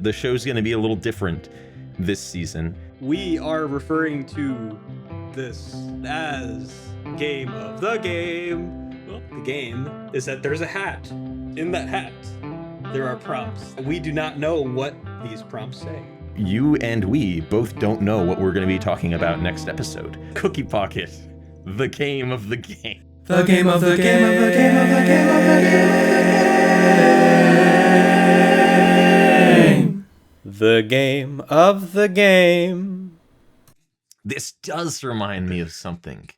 The show's going to be a little different this season. We are referring to this as game of the game. Well, the game is that there's a hat. In that hat, there are prompts. We do not know what these prompts say. You and we both don't know what we're going to be talking about next episode. Cookie Pocket, the game of the game. The game of the game of the game of the game of the game. The game of the game. This does remind me of something.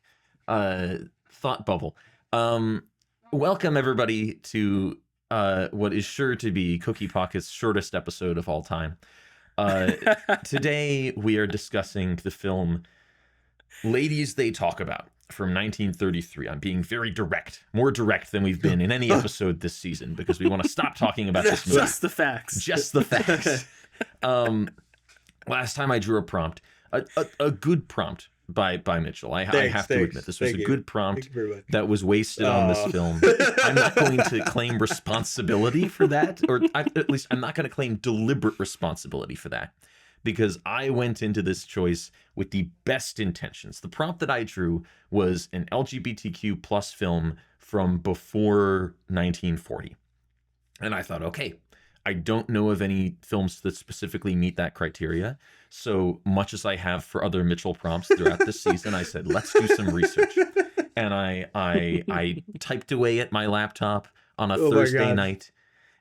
Thought bubble. Welcome everybody to what is sure to be Cookie Pocket's shortest episode of all time. Today we are discussing the film Ladies They Talk About from 1933. I'm being very direct, more direct than we've been in any episode this season, because we want to stop talking about this movie. Just the facts. Just the facts. Last time I drew a prompt, a good prompt by Mitchell. I have to admit, this was a good prompt that was wasted on this film. I'm not going to claim responsibility for that, or at least I'm not going to claim deliberate responsibility for that, because I went into this choice with the best intentions. The prompt that I drew was an LGBTQ plus film from before 1940. And I thought, okay, I don't know of any films that specifically meet that criteria. So much as I have for other Mitchell prompts throughout this season, I said, let's do some research. And I typed away at my laptop on a Thursday night,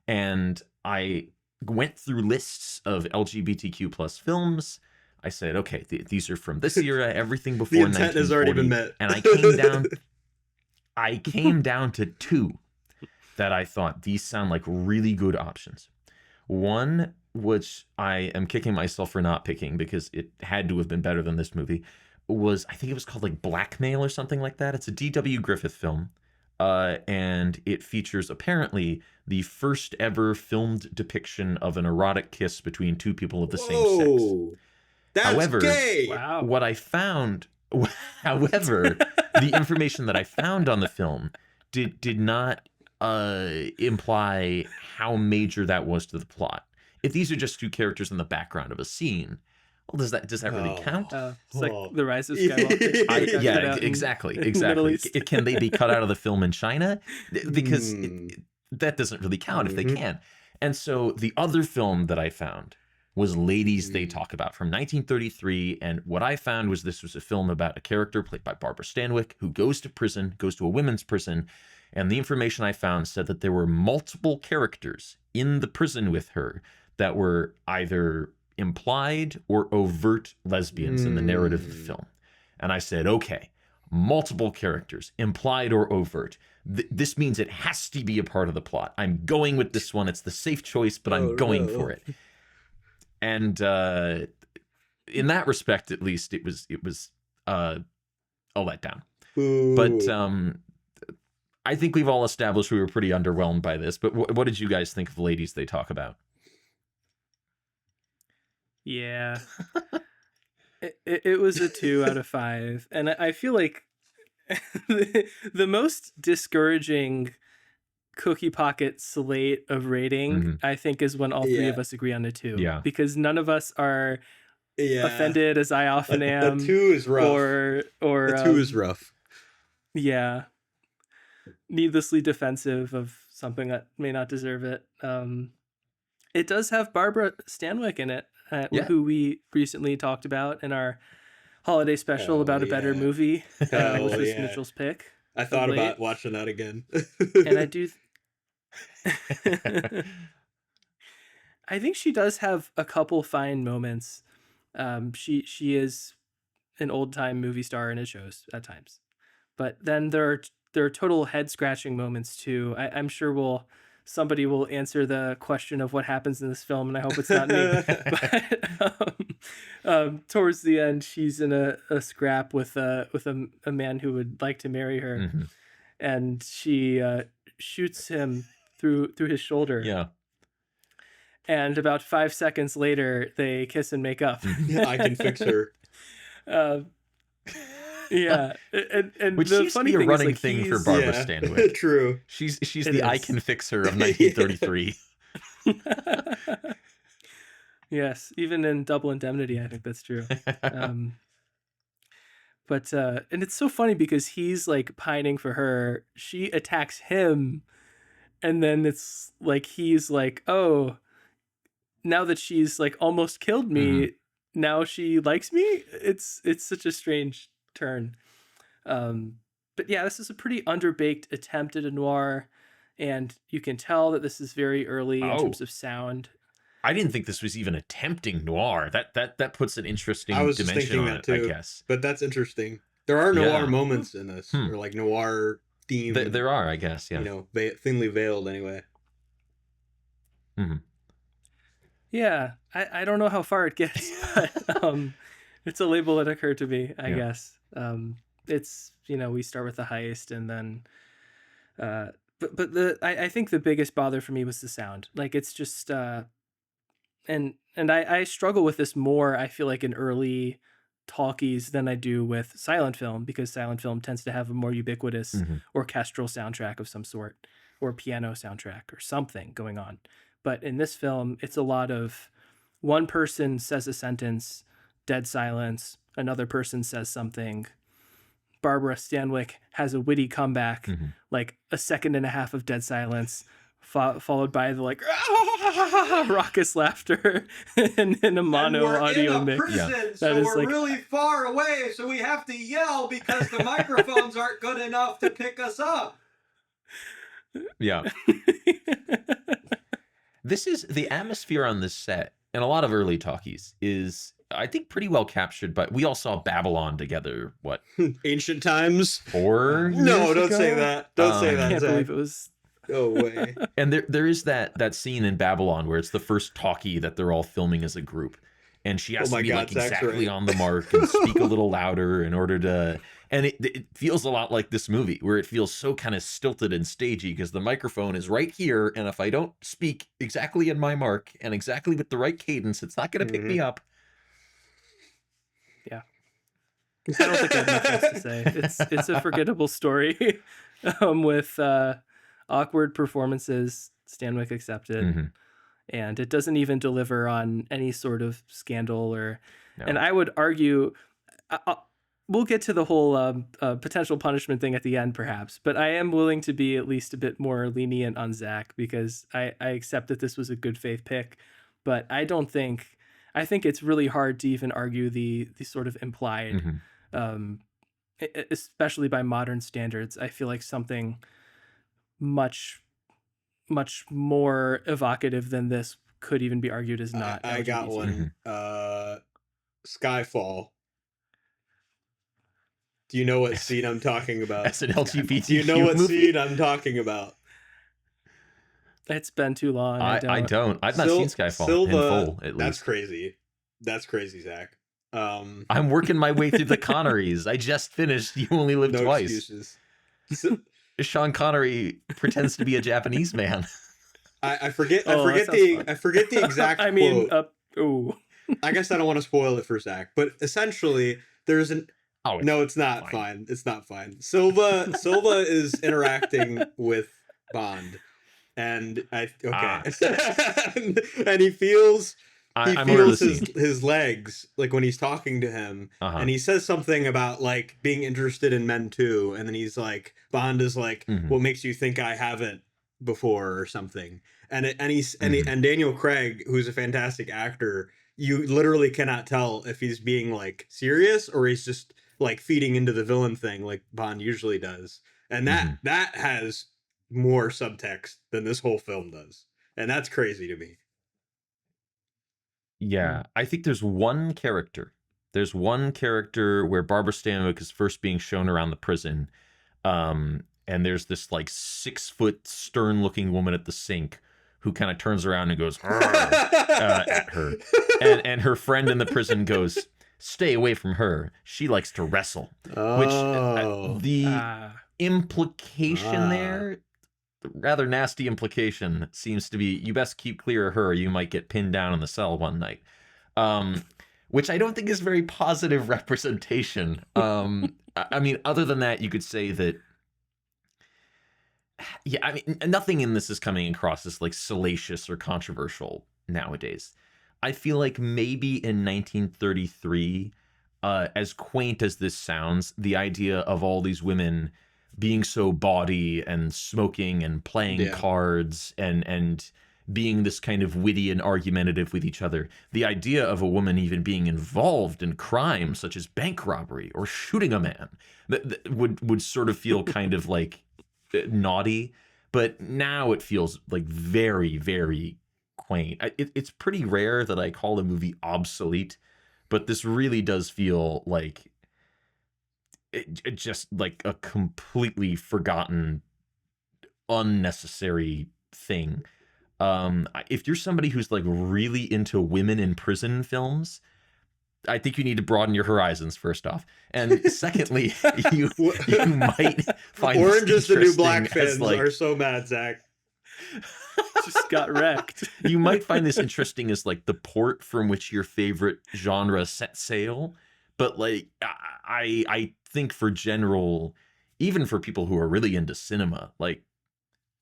and I went through lists of LGBTQ plus films. I said, okay, these are from this era, everything before 1940. The intent has already been met. And I came down to two that I thought these sound like really good options. One, which I am kicking myself for not picking because it had to have been better than this movie, was, I think it was called like Blackmail or something like that. It's a D.W. Griffith film. And it features apparently the first ever filmed depiction of an erotic kiss between two people of the same sex. That's however, gay. Wow. What I found, however, the information that I found on the film did not imply how major that was to the plot. If these are just two characters in the background of a scene, well, does that really count? It's like The Rise of Skywalker. Yeah, exactly. Can they be cut out of the film in China? Because that doesn't really count if they can. And so the other film that I found was Ladies They Talk About from 1933. And what I found was this was a film about a character played by Barbara Stanwyck who goes to prison, goes to a women's prison. And the information I found said that there were multiple characters in the prison with her that were either implied or overt lesbians in the narrative of the film. And I said, okay, multiple characters, implied or overt. This means it has to be a part of the plot. I'm going with this one. It's the safe choice, but I'm going for it. And in that respect, at least, it was a letdown. But I think we've all established we were pretty underwhelmed by this. But what did you guys think of Ladies They Talk About? Yeah, it was a 2 out of 5, and I feel like the most discouraging Cookie Pocket slate of rating, I think, is when all three of us agree on a 2. Yeah, because none of us are offended, as I often am. A 2 is rough. Or a 2 is rough. Yeah, needlessly defensive of something that may not deserve it. It does have Barbara Stanwyck in it. Who we recently talked about in our holiday special about a better movie, which was Mitchell's pick. I thought about watching that again. And I do. I think she does have a couple fine moments. She is an old time movie star, and it shows at times. But then there are total head scratching moments too. I'm sure somebody will answer the question of what happens in this film, and I hope it's not me. But towards the end, she's in a scrap with a man who would like to marry her, and she shoots him through his shoulder. Yeah. And about 5 seconds later, they kiss and make up. I can fix her. Yeah, and which the seems funny to be a thing running is, thing for Barbara Stanwyck. True. She's the I can fix her of 1933. Yes, even in Double Indemnity, I think that's true. But and it's so funny because he's like pining for her. She attacks him, and then it's like he's like, "Oh, now that she's like almost killed me, now she likes me." It's such a strange turn. But yeah, this is a pretty underbaked attempt at a noir, and you can tell that this is very early in terms of sound. I didn't think this was even attempting noir. That puts an interesting I was just dimension thinking on that it, too, I guess. but that's interesting. There are noir moments in this, or like noir theme. There are, I guess, yeah. You know, thinly veiled anyway. Yeah, I don't know how far it gets, but it's a label that occurred to me, I guess. It's, you know, we start with the heist, and then but I think the biggest bother for me was the sound. Like, it's just and I struggle with this more, I feel like, in early talkies than I do with silent film, because silent film tends to have a more ubiquitous orchestral soundtrack of some sort, or piano soundtrack or something going on. But in this film, it's a lot of one person says a sentence, dead silence, another person says something, Barbara Stanwyck has a witty comeback, like a second and a half of dead silence, followed by the like raucous laughter and a mono audio mix. Prison, so we're like, really far away, so we have to yell because the microphones aren't good enough to pick us up. Yeah. This is the atmosphere on this set, and a lot of early talkies is, I think, pretty well captured. But we all saw Babylon together. What? Ancient times? 4 years No, don't ago? say that. Don't say that. I can't believe it was. No way. And there is that scene in Babylon where it's the first talkie that they're all filming as a group, and she has to be like exactly on the mark and speak a little louder in order to. And it feels a lot like this movie, where it feels so kind of stilted and stagey because the microphone is right here, and if I don't speak exactly in my mark and exactly with the right cadence, it's not going to pick me up. Yeah, I don't think I have much else to say. It's a forgettable story with awkward performances, Stanwyck accepted, and it doesn't even deliver on any sort of scandal or. No. And I would argue. We'll get to the whole potential punishment thing at the end, perhaps, but I am willing to be at least a bit more lenient on Zach, because I accept that this was a good faith pick, but I think it's really hard to even argue the sort of implied, especially by modern standards. I feel like something much, much more evocative than this could even be argued as not. I got one. Skyfall. Do you know what scene I'm talking about? As an LGBTQ Do you know what movie? scene I'm talking about? It's been too long. I don't. I've not seen Skyfall in full, at least. That's crazy. That's crazy, Zach. I'm working my way through the Connerys. I just finished You Only Live Twice. Excuses. Sean Connery pretends to be a Japanese man. I forget the exact quote. I mean, ooh. I guess I don't want to spoil it for Zach, but essentially there's an no, it's not fine. It's not fine. Silva is interacting with Bond, and and he feels his legs, like when he's talking to him, and he says something about like being interested in men too, and then he's like, Bond is like, what makes you think I haven't before or something, and Daniel Craig, who's a fantastic actor, you literally cannot tell if he's being like serious or he's just like feeding into the villain thing like Bond usually does. And that has more subtext than this whole film does. And that's crazy to me. Yeah, I think there's one character. There's one character where Barbara Stanwyck is first being shown around the prison. And there's this like 6-foot stern-looking woman at the sink who kind of turns around and goes at her. And her friend in the prison goes, stay away from her. She likes to wrestle. Which the implication there, the rather nasty implication, seems to be you best keep clear of her or you might get pinned down in the cell one night. Which I don't think is very positive representation. I mean, other than that, you could say that I mean, nothing in this is coming across as like salacious or controversial nowadays. I feel like maybe in 1933, as quaint as this sounds, the idea of all these women being so bawdy and smoking and playing cards and being this kind of witty and argumentative with each other, the idea of a woman even being involved in crimes such as bank robbery or shooting a man that would sort of feel kind of like naughty. But now it feels like very, very quaint. It's pretty rare that I call a movie obsolete, but this really does feel like it just like a completely forgotten, unnecessary thing. If you're somebody who's like really into women in prison films, I think you need to broaden your horizons, first off. And secondly, you might find Orange is the New Black fans like, are so mad, Zach. Just got wrecked. You might find this interesting as like the port from which your favorite genre set sail. But like, I think for general, even for people who are really into cinema, like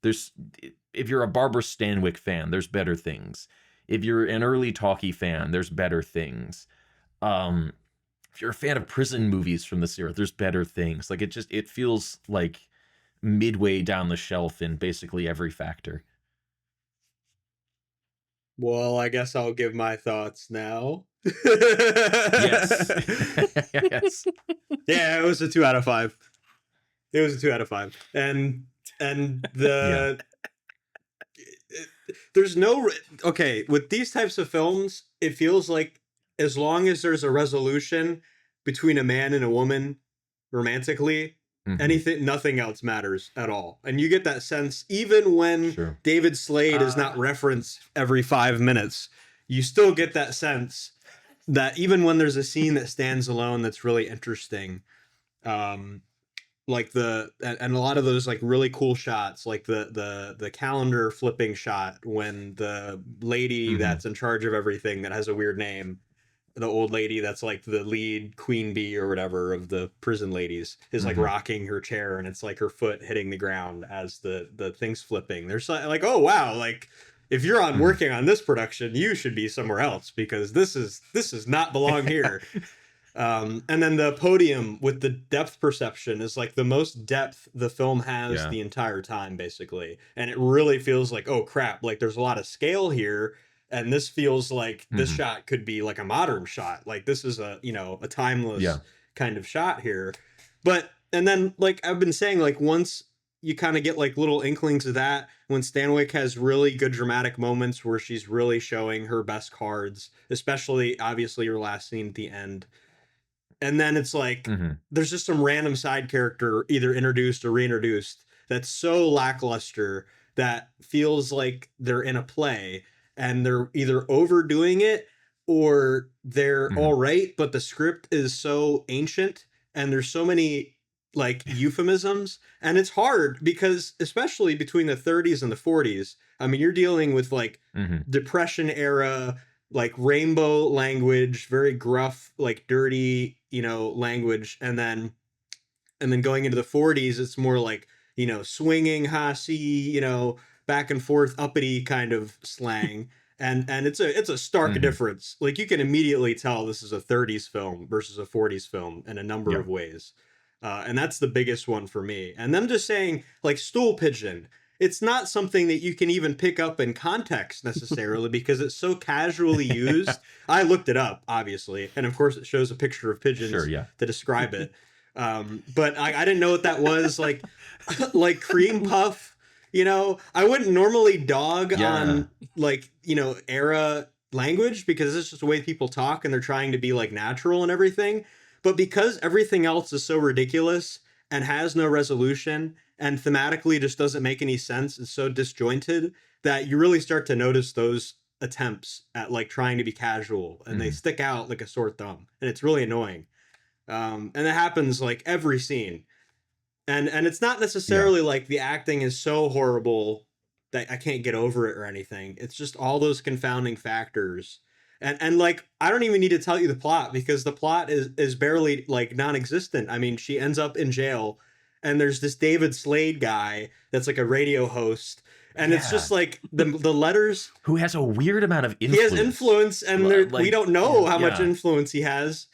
if you're a Barbara Stanwyck fan, there's better things. If you're an early talkie fan, there's better things. If you're a fan of prison movies from this era, there's better things. Like it feels like midway down the shelf in basically every factor. Well, I guess I'll give my thoughts now. Yes. Yes. Yeah, it was a 2 out of 5. It was a 2 out of 5. And the there's no okay, with these types of films, it feels like as long as there's a resolution between a man and a woman romantically, nothing else matters at all. And you get that sense even when David Slade is not referenced every 5 minutes. You still get that sense that even when there's a scene that stands alone that's really interesting, like and a lot of those like really cool shots, like the calendar flipping shot when the lady that's in charge of everything that has a weird name, the old lady that's like the lead queen bee or whatever of the prison ladies, is like rocking her chair, and it's like her foot hitting the ground as the thing's flipping. There's like, oh wow, like if you're on working on this production, you should be somewhere else, because this is not belong here. And then the podium with the depth perception is like the most depth the film has the entire time, basically. And it really feels like, oh crap, like there's a lot of scale here. And this feels like this shot could be like a modern shot. Like this is a timeless kind of shot here. And then like I've been saying, like once you kind of get like little inklings of that, when Stanwyck has really good dramatic moments where she's really showing her best cards, especially obviously her last scene at the end. And then it's like, there's just some random side character either introduced or reintroduced that's so lackluster that feels like they're in a play. And they're either overdoing it or they're all right, but the script is so ancient and there's so many like euphemisms, and it's hard because especially between the 30s and the 40s, I mean, you're dealing with like Depression era, like rainbow language, very gruff, like dirty, language. And then going into the 40s, it's more like, swinging, Hasi, back and forth, uppity kind of slang. And it's a stark difference. Like you can immediately tell this is a 30s film versus a 40s film in a number of ways. And that's the biggest one for me. And them just saying like stool pigeon, it's not something that you can even pick up in context necessarily because it's so casually used. I looked it up, obviously. And of course it shows a picture of pigeons to describe it. But I didn't know what that was. Like cream puff. I wouldn't normally dog on like, era language because it's just the way people talk and they're trying to be like natural and everything. But because everything else is so ridiculous and has no resolution and thematically just doesn't make any sense, it's so disjointed that you really start to notice those attempts at like trying to be casual, and they stick out like a sore thumb, and it's really annoying. And it happens like every scene. And it's not necessarily like the acting is so horrible that I can't get over it or anything. It's just all those confounding factors. And like, I don't even need to tell you the plot because the plot is barely like non-existent. I mean, she ends up in jail and there's this David Slade guy that's like a radio host. And it's just like the letters. Who has a weird amount of influence. He has influence, and we don't know how much influence he has.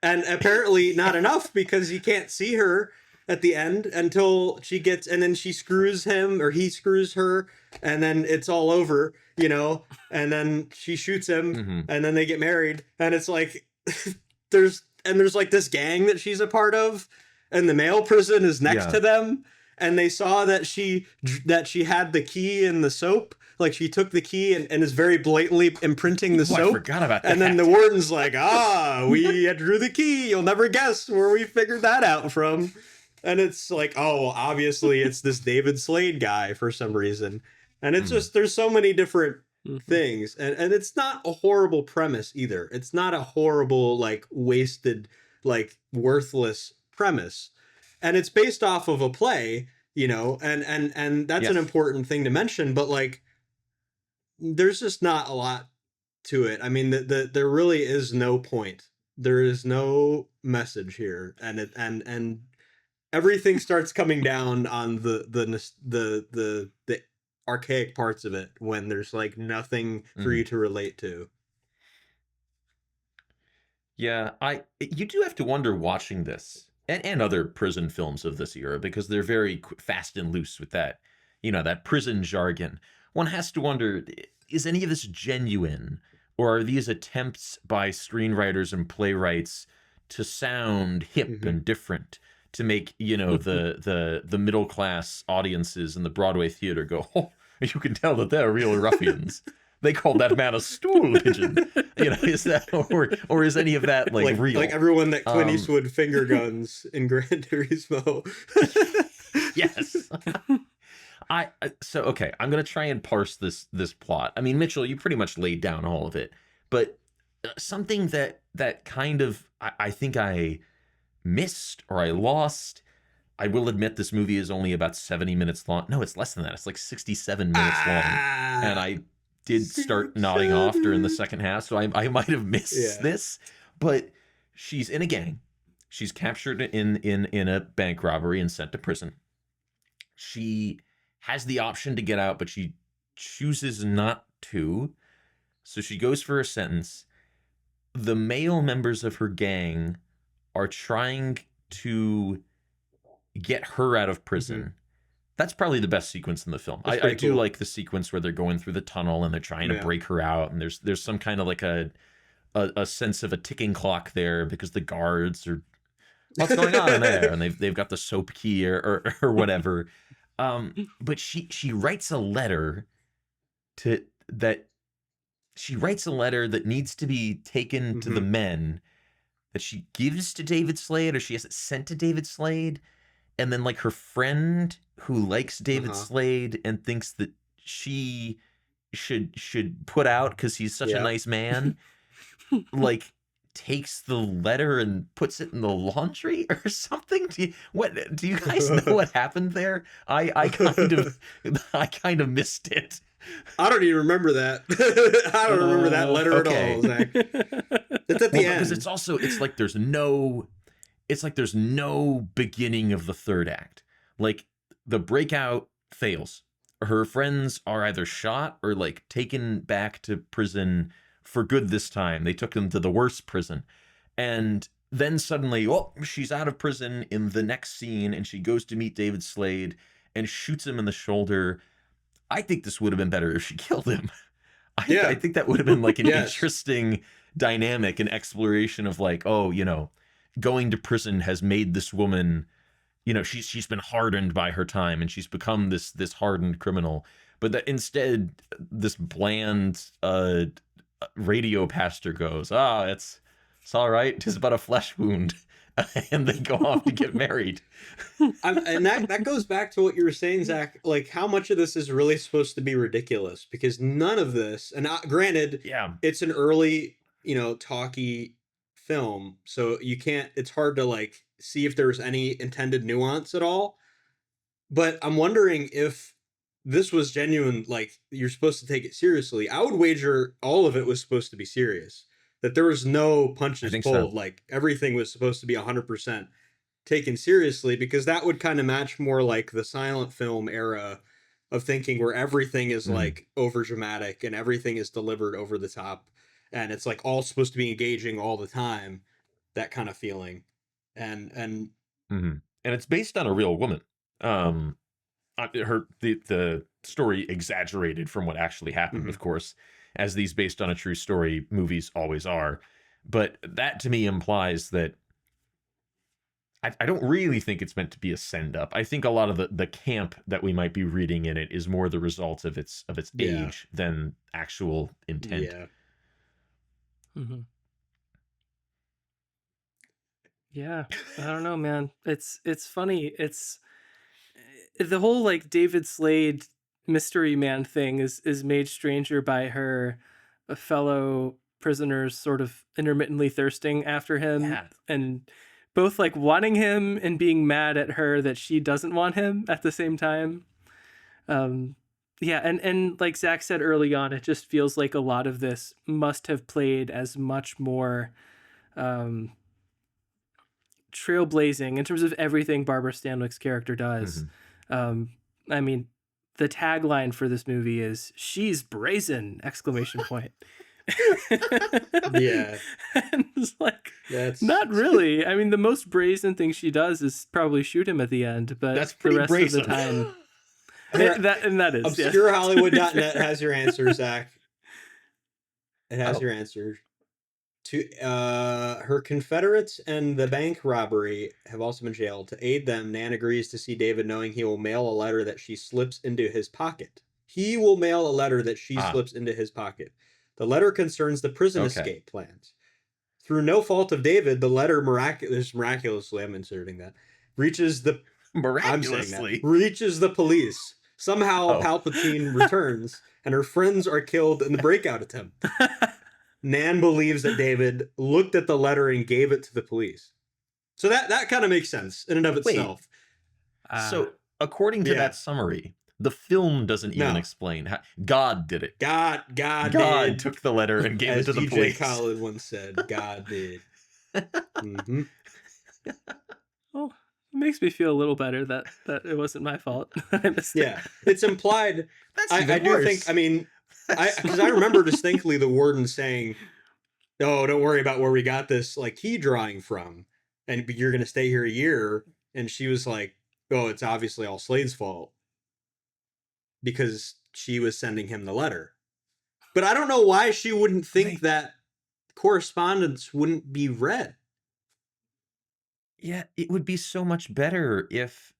And apparently not enough, because you can't see her at the end until she gets, and then she screws him, or he screws her, and then it's all over, you know, and then she shoots him, and then they get married, and it's like, there's like this gang that she's a part of, and the male prison is next to them, and they saw that she had the key in the soap. Like, she took the key and is very blatantly imprinting the soap. I forgot about that. And then the warden's like, we drew the key. You'll never guess where we figured that out from. And it's like, obviously it's this David Slade guy for some reason. And it's just, there's so many different things. And it's not a horrible premise either. It's not a horrible, like, wasted, like, worthless premise. And it's based off of a play, you know, and that's an important thing to mention. But, like, there's just not a lot to it. I mean, there really is no point. There is no message here, and everything starts coming down on the archaic parts of it when there's like nothing for you to relate to. Yeah, you do have to wonder watching this and other prison films of this era, because they're very fast and loose with that, you know, that prison jargon. One has to wonder, is any of this genuine, or are these attempts by screenwriters and playwrights to sound hip and different, to make, you know, the middle class audiences in the Broadway theater go, oh, you can tell that they're real ruffians. They called that man a stool pigeon. You know, is that, or is any of that like real? Like everyone that Clint Eastwood finger guns in Gran Turismo. Yes. So okay, I'm gonna try and parse this plot. I mean, Mitchell, you pretty much laid down all of it, but something that kind of I think I missed or I lost. I will admit this movie is only about 70 minutes long. No, it's less than that. It's like 67 minutes long, and I did start nodding off during the second half, so I might have missed this. But she's in a gang. She's captured in a bank robbery and sent to prison. She has the option to get out, but she chooses not to. So she goes for a sentence. The male members of her gang are trying to get her out of prison. That's probably the best sequence in the film. I do like the sequence where they're going through the tunnel and they're trying to break her out, and there's some kind of like a sense of a ticking clock there, because the guards are, what's going on in there, and they've got the soap key or whatever. But she writes a letter that needs to be taken to the men, that she gives to David Slade, or she has it sent to David Slade. And then, like, her friend who likes David Slade and thinks that she should put out because he's such a nice man, like, takes the letter and puts it in the laundry or something. Do you guys know what happened there? I kind of missed it. I don't even remember that. I don't remember that letter at all, Zach. It's at the end. Because it's like there's no beginning of the third act. Like, the breakout fails. Her friends are either shot or like taken back to prison for good this time. They took them to the worst prison. And then suddenly, she's out of prison in the next scene, and she goes to meet David Slade and shoots him in the shoulder. I think this would have been better if she killed him. I think that would have been like an interesting dynamic and exploration of like, going to prison has made this woman, she's been hardened by her time, and she's become this hardened criminal. But that instead, this bland radio pastor goes, it's all right, 'tis but a flesh wound. And they go off to get married. And that goes back to what you were saying, Zach, like how much of this is really supposed to be ridiculous, because none of this, and granted, it's an early, talky film, so it's hard to like see if there's any intended nuance at all. But I'm wondering if this was genuine, like you're supposed to take it seriously. I would wager all of it was supposed to be serious. That there was no punches pulled. So. Like everything was supposed to be 100% taken seriously, because that would kind of match more like the silent film era of thinking where everything is like over dramatic and everything is delivered over the top, and it's like all supposed to be engaging all the time, that kind of feeling. And it's based on a real woman. The story exaggerated from what actually happened, of course, as these based on a true story movies always are. But that to me implies that I don't really think it's meant to be a send up. I think a lot of the camp that we might be reading in it is more the result of its age than actual intent. Yeah. Yeah, I don't know, man. It's funny. It's the whole like David Slade mystery man thing is made stranger by her fellow prisoners sort of intermittently thirsting after him, and both like wanting him and being mad at her that she doesn't want him at the same time. And like Zach said early on, it just feels like a lot of this must have played as much more trailblazing in terms of everything Barbara Stanwyck's character does. I mean, the tagline for this movie is "She's brazen!" ! Yeah. And it's like, that's not really. I mean, the most brazen thing she does is probably shoot him at the end, but that's pretty the rest brazen. of the time. that is ObscureHollywood.net has your answer, Zach. It has your answer. To her Confederates and the bank robbery have also been jailed. To aid them, Nan agrees to see David, knowing he will mail a letter that she slips into his pocket. He will mail a letter that she slips into his pocket. The letter concerns the prison escape plans. Through no fault of David, the letter miraculously, I'm inserting that, reaches the police. Somehow Palpatine returns, and her friends are killed in the breakout attempt. Nan believes that David looked at the letter and gave it to the police. So that kind of makes sense in and of itself. So according to that summary, the film doesn't even explain how God did it. God took the letter and gave it to the police. As DJ Khaled once said, God did. Oh, it makes me feel a little better that it wasn't my fault. I missed it. It's implied. I do think, I mean, because I remember distinctly the warden saying, "Oh, don't worry about where we got this like key drawing from, and you're going to stay here a year." And she was like, "Oh, it's obviously all Slade's fault because she was sending him the letter." But I don't know why she wouldn't think that correspondence wouldn't be read. Yeah, it would be so much better if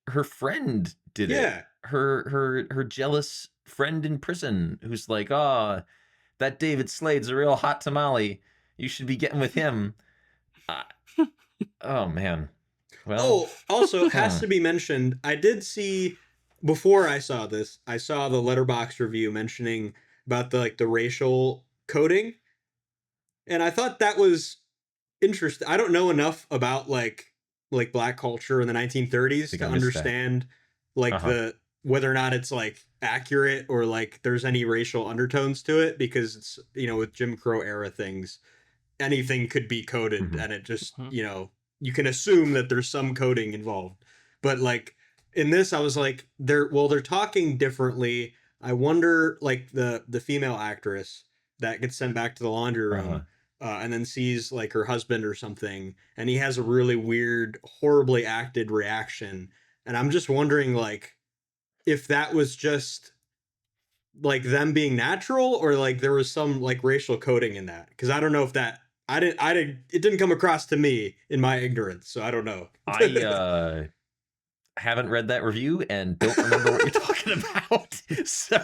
her friend did it. Her jealous friend in prison who's like, "Oh, that David Slade's a real hot tamale. You should be getting with him." Oh man. Well, also has to be mentioned, I did see, before I saw this, I saw the Letterboxd review mentioning about the racial coding, and I thought that was interesting. I don't know enough about like black culture in the 1930s to understand the whether or not it's like accurate or like there's any racial undertones to it, because it's, with Jim Crow era things, anything could be coded and it just, you can assume that there's some coding involved. But like in this, I was like, they're talking differently. I wonder, like the female actress that gets sent back to the laundry room and then sees like her husband or something, and he has a really weird, horribly acted reaction. And I'm just wondering, like, if that was just like them being natural or like there was some like racial coding in that. Because I don't know if that, it didn't come across to me in my ignorance, so I don't know. I haven't read that review and don't remember what you're talking about. So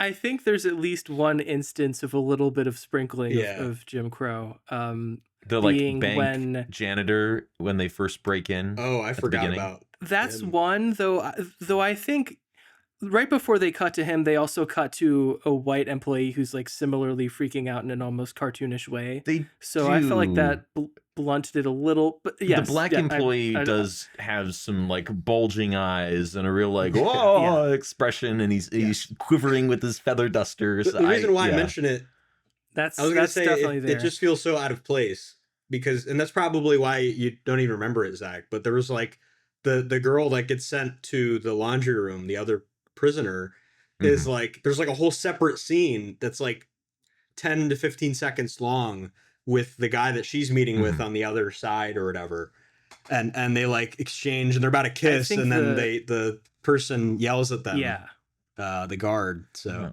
I think there's at least one instance of a little bit of sprinkling of Jim Crow. The like bank janitor when they first break in. Oh, I forgot about. That's one, though I think right before they cut to him, they also cut to a white employee who's like similarly freaking out in an almost cartoonish way. I felt like that blunted it a little. But yes, the black employee does have some like bulging eyes and a real like whoa expression, and he's quivering with his feather dusters. The reason why I mention it, I was going to say definitely there. It just feels so out of place because, and that's probably why you don't even remember it, Zach. But there was like the girl that gets sent to the laundry room, the other prisoner, is like, there's like a whole separate scene that's like 10 to 15 seconds long with the guy that she's meeting with on the other side or whatever. And they like exchange and they're about to kiss, and then the person yells at them. Yeah. The guard. So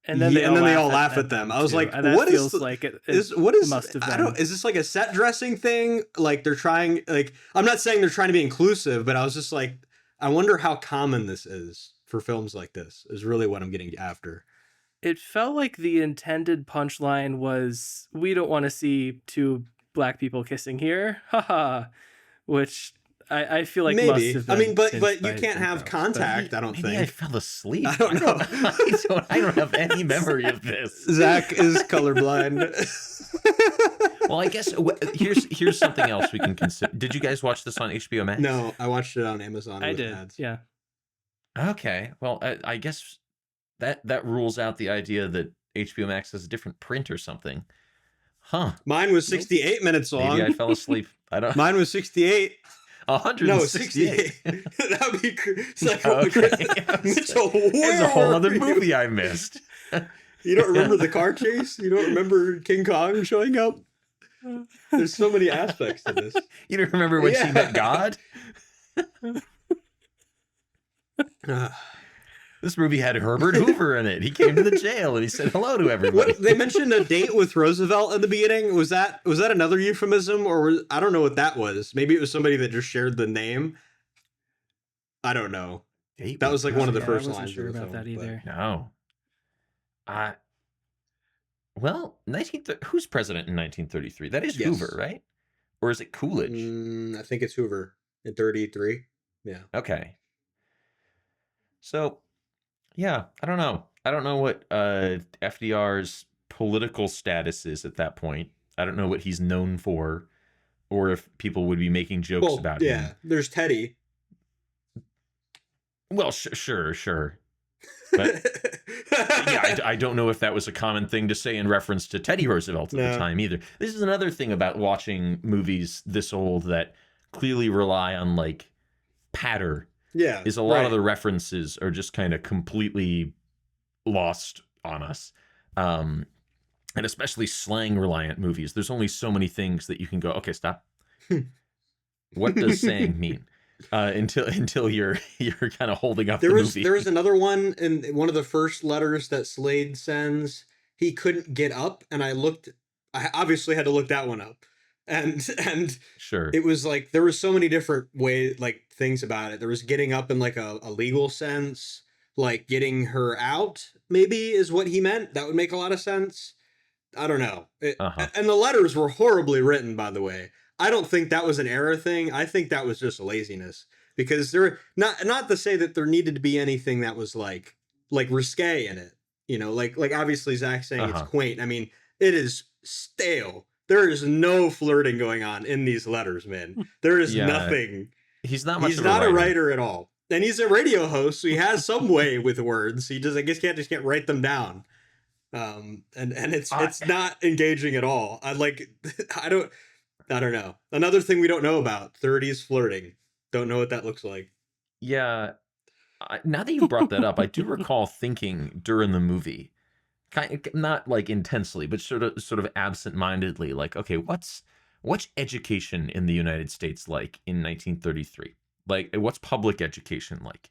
and then they all laugh at them. I was like, what feels like it must have been. I don't, is this like a set dressing thing? Like they're trying, like, I'm not saying they're trying to be inclusive, but I was just like, I wonder how common this is for films like this, is really what I'm getting after. It felt like the intended punchline was, we don't want to see two black people kissing here. Haha. Which I feel like maybe. Must have been, I mean, but you can't have contact. I don't think. I fell asleep. I don't know. I don't have any memory of this. Zach is colorblind. Well, I guess here's something else we can consider. Did you guys watch this on HBO Max? No, I watched it on Amazon. I with did. ads. Yeah. Okay. Well, I guess that rules out the idea that HBO Max has a different print or something. Huh. Mine was 68 minutes long. Maybe I fell asleep. I don't. Mine was 68. 168. No, 68. That would be like, okay. Mitchell, There's a whole other movie I missed. You don't remember the car chase? You don't remember King Kong showing up? There's so many aspects to this. You don't remember when she met God? This movie had Herbert Hoover in it. He came to the jail and he said hello to everybody. They mentioned a date with Roosevelt in the beginning. Was that another euphemism, or I don't know what that was. Maybe it was somebody that just shared the name. I don't know. That was like one of the first lines. I wasn't sure about that either. No. Well, who's president in 1933? That is Hoover, right? Or is it Coolidge? I think it's Hoover in 33. Yeah. Okay. So, yeah, I don't know. I don't know what FDR's political status is at that point. I don't know what he's known for, or if people would be making jokes about him. Yeah, there's Teddy. Well, sure. But yeah, I don't know if that was a common thing to say in reference to Teddy Roosevelt at the time either. This is another thing about watching movies this old that clearly rely on like patter. Yeah, is a lot of the references are just kind of completely lost on us. And especially slang reliant movies. There's only so many things that you can go, okay, stop. What does saying mean? Until you're kind of holding up the movie. There was another one in one of the first letters that Slade sends. He couldn't get up, and I obviously had to look that one up. And sure, it was like there was so many different things about it. There was getting up in like a legal sense, like getting her out maybe is what he meant. That would make a lot of sense. I don't know. And the letters were horribly written, by the way. I don't think that was an error thing. I think that was just laziness, because there not to say that there needed to be anything that was like risque in it. You know, like obviously Zach's saying it's quaint. I mean, it is stale. There is no flirting going on in these letters, man. There is nothing. He's not much. He's not a writer at all, and he's a radio host, so he has some way with words. He just, I guess, can't write them down. And it's not engaging at all. I don't know. Another thing we don't know about 30s flirting. Don't know what that looks like. Yeah. Now that you brought that up, I do recall thinking during the movie, not like intensely, but sort of absent-mindedly, like, okay, what's education in the United States like in 1933? Like, what's public education like?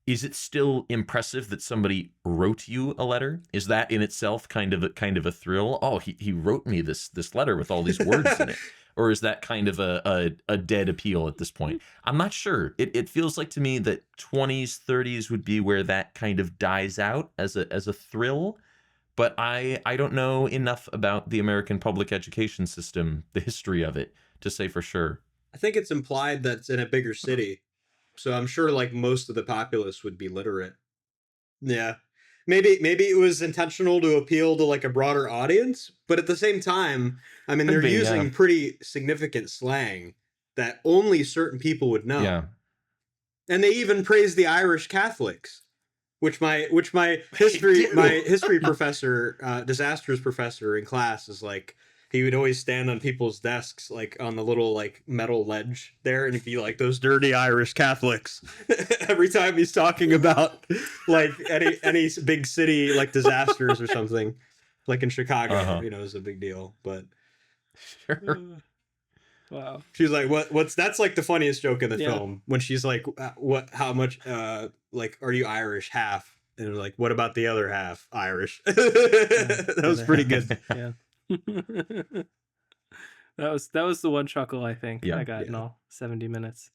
Is it still impressive that somebody wrote you a letter? Is that in itself kind of a thrill? Oh, he wrote me this letter with all these words in it. Or is that kind of a dead appeal at this point? I'm not sure. It feels like to me that 20s, 30s would be where that kind of dies out as a thrill. But I don't know enough about the American public education system, the history of it, to say for sure. I think it's implied that it's in a bigger city. So I'm sure like most of the populace would be literate. Yeah. Maybe it was intentional to appeal to like a broader audience, but at the same time, I mean, they're using pretty significant slang that only certain people would know. Yeah. And they even praise the Irish Catholics, which my history professor, disasters professor in class is like, he would always stand on people's desks, like on the little like metal ledge there, and he'd be like, "Those dirty Irish Catholics." Every time he's talking about like any big city like disasters or something, like in Chicago, you know, is a big deal. But sure. Wow. She's like, what's that's like the funniest joke in the film when she's like, how much like are you Irish? Half. And they're like, what about the other half? Irish. That was pretty good. Yeah. that was the one chuckle I think I got in all 70 minutes.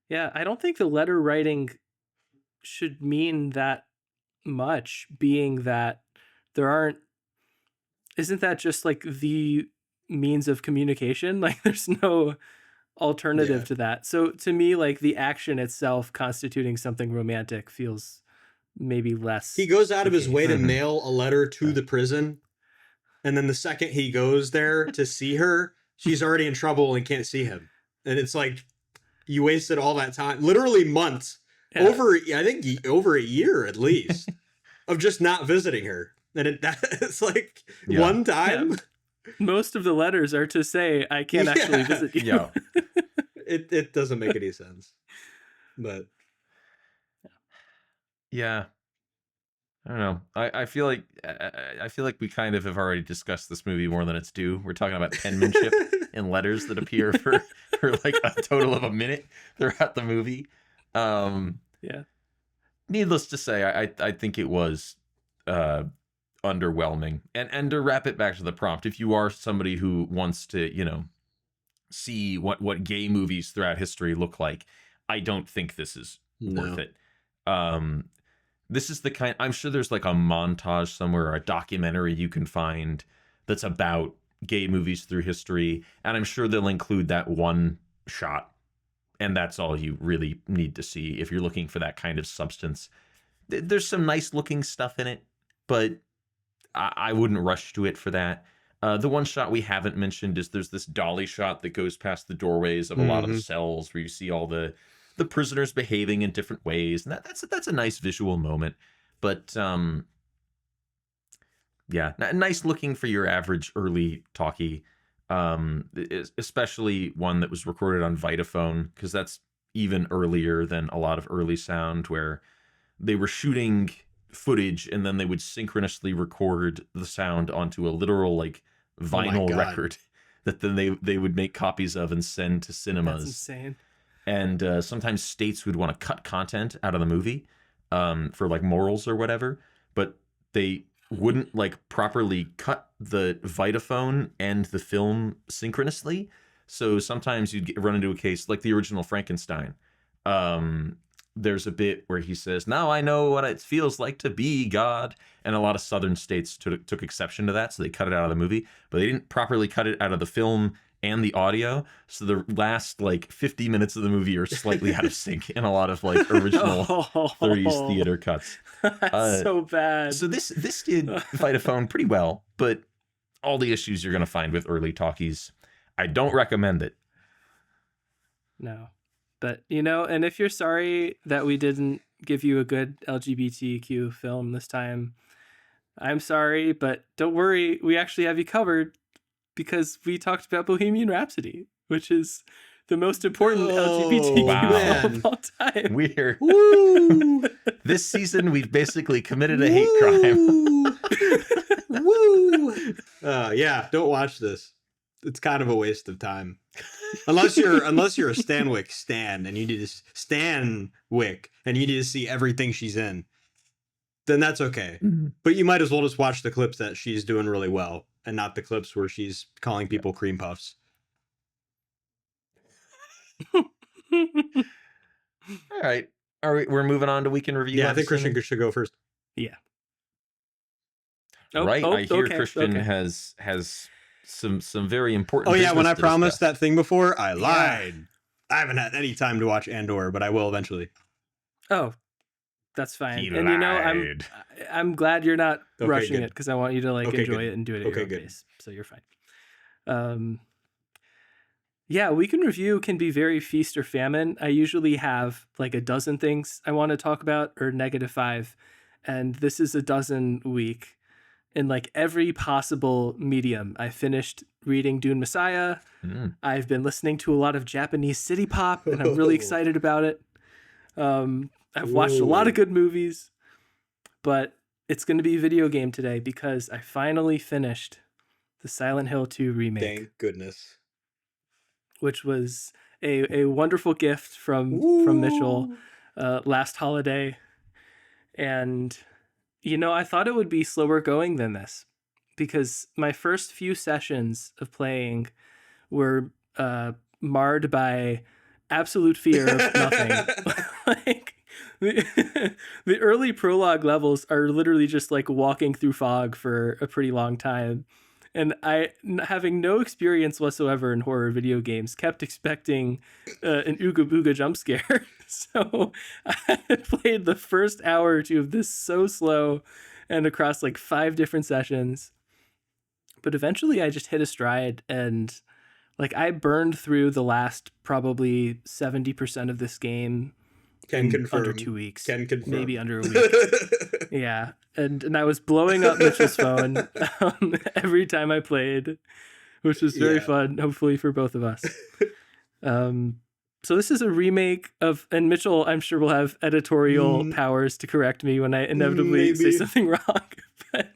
Yeah, I don't think the letter writing should mean that much, being that isn't that just like the means of communication? Like there's no alternative to that. So to me, like the action itself constituting something romantic feels maybe less. He goes out of his way to mail a letter to the prison, and then the second he goes there to see her, she's already in trouble and can't see him. And it's like, you wasted all that time, literally months, over a year at least, of just not visiting her. And it's like one time. Yeah. Most of the letters are to say, I can't actually visit you. Yeah. It doesn't make any sense. But yeah, I don't know. I feel like we kind of have already discussed this movie more than it's due. We're talking about penmanship in letters that appear for like a total of a minute throughout the movie. Needless to say, I think it was underwhelming. And to wrap it back to the prompt, if you are somebody who wants to, you know, see what gay movies throughout history look like, I don't think this is worth it. This is the kind, I'm sure there's like a montage somewhere or a documentary you can find that's about gay movies through history, and I'm sure they'll include that one shot, and that's all you really need to see if you're looking for that kind of substance. There's some nice looking stuff in it, but I wouldn't rush to it for that. The one shot we haven't mentioned is there's this dolly shot that goes past the doorways of a lot of the cells where you see all the prisoners behaving in different ways, and that's a nice visual moment. But nice looking for your average early talkie, especially one that was recorded on Vitaphone, because that's even earlier than a lot of early sound, where they were shooting footage and then they would synchronously record the sound onto a literal like vinyl record that then they would make copies of and send to cinemas. That's insane. And sometimes states would want to cut content out of the movie for like morals or whatever, but they wouldn't like properly cut the Vitaphone and the film synchronously. So sometimes you'd run into a case like the original Frankenstein. There's a bit where he says, "Now I know what it feels like to be God." And a lot of southern states took exception to that, so they cut it out of the movie. But they didn't properly cut it out of the film and the audio. So the last like 50 minutes of the movie are slightly out of sync in a lot of like original 30s theater cuts. That's so bad. So this did Vitaphone pretty well, but all the issues you're going to find with early talkies, I don't recommend it. No. But, you know, and if you're sorry that we didn't give you a good LGBTQ film this time, I'm sorry, but don't worry. We actually have you covered because we talked about Bohemian Rhapsody, which is the most important LGBTQ film of all time. Weird. This season, we've basically committed a hate crime. Yeah, don't watch this. It's kind of a waste of time. Unless you're a Stanwyck stan and you need to Stanwyck and you need to see everything she's in, then that's okay. Mm-hmm. But you might as well just watch the clips that she's doing really well and not the clips where she's calling people cream puffs. All right. We're moving on to week in review. Yeah, I think Christian should go first. Yeah. I hear Christian has some very important. Oh yeah, when I promised that thing before, I lied. I haven't had any time to watch Andor, but I will eventually. Oh, that's fine. And you know, I'm glad you're not rushing it because I want you to enjoy it and do it at your own pace. So you're fine. Yeah, week in review can be very feast or famine. I usually have like a dozen things I want to talk about or -5, and this is a dozen week. in like every possible medium. I finished reading Dune Messiah. I've been listening to a lot of Japanese city pop, and I'm really excited about it. I've watched a lot of good movies, but it's going to be video game today because I finally finished the Silent Hill 2 remake. Thank goodness. Which was a wonderful gift from Mitchell last holiday. And, you know, I thought it would be slower going than this because my first few sessions of playing were marred by absolute fear of nothing. Like the early prologue levels are literally just like walking through fog for a pretty long time. And I, having no experience whatsoever in horror video games, kept expecting an Ooga Booga jump scare. So I played the first hour or two of this so slow and across like 5 different sessions. But eventually I just hit a stride, and like I burned through the last probably 70% of this game under 2 weeks. Can confirm. Maybe under a week. Yeah. And I was blowing up Mitchell's phone every time I played, which was very fun, hopefully for both of us. So this is a remake of, and Mitchell, I'm sure, will have editorial powers to correct me when I inevitably say something wrong. But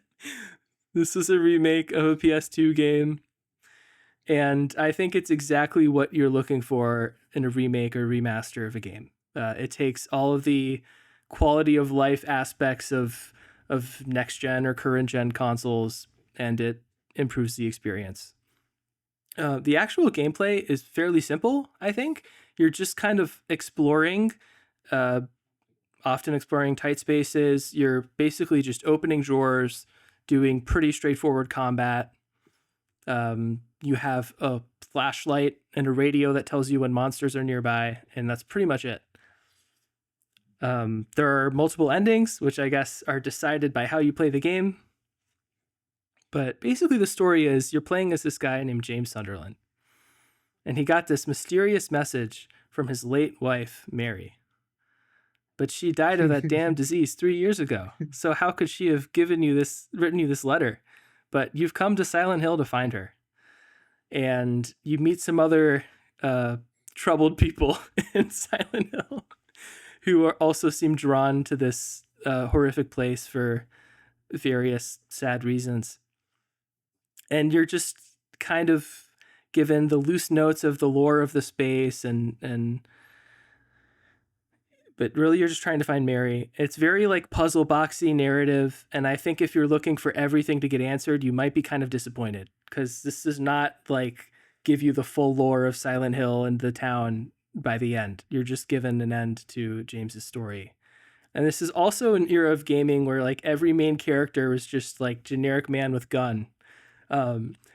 this is a remake of a PS2 game. And I think it's exactly what you're looking for in a remake or remaster of a game. It takes all of the quality of life aspects of next gen or current gen consoles, and it improves the experience. The actual gameplay is fairly simple, I think. You're just kind of exploring, often exploring tight spaces. You're basically just opening drawers, doing pretty straightforward combat. You have a flashlight and a radio that tells you when monsters are nearby, and that's pretty much it. There are multiple endings, which I guess are decided by how you play the game. But basically the story is you're playing as this guy named James Sunderland. And he got this mysterious message from his late wife, Mary. But she died of that damn disease 3 years ago. So how could she have written you this letter? But you've come to Silent Hill to find her. And you meet some other troubled people in Silent Hill who also seem drawn to this horrific place for various sad reasons. And you're just kind of given the loose notes of the lore of the space, but really you're just trying to find Mary. It's very like puzzle boxy narrative, and I think if you're looking for everything to get answered, you might be kind of disappointed, because this does not like give you the full lore of Silent Hill and the town by the end. You're just given an end to James's story. And this is also an era of gaming where like every main character was just like generic man with gun.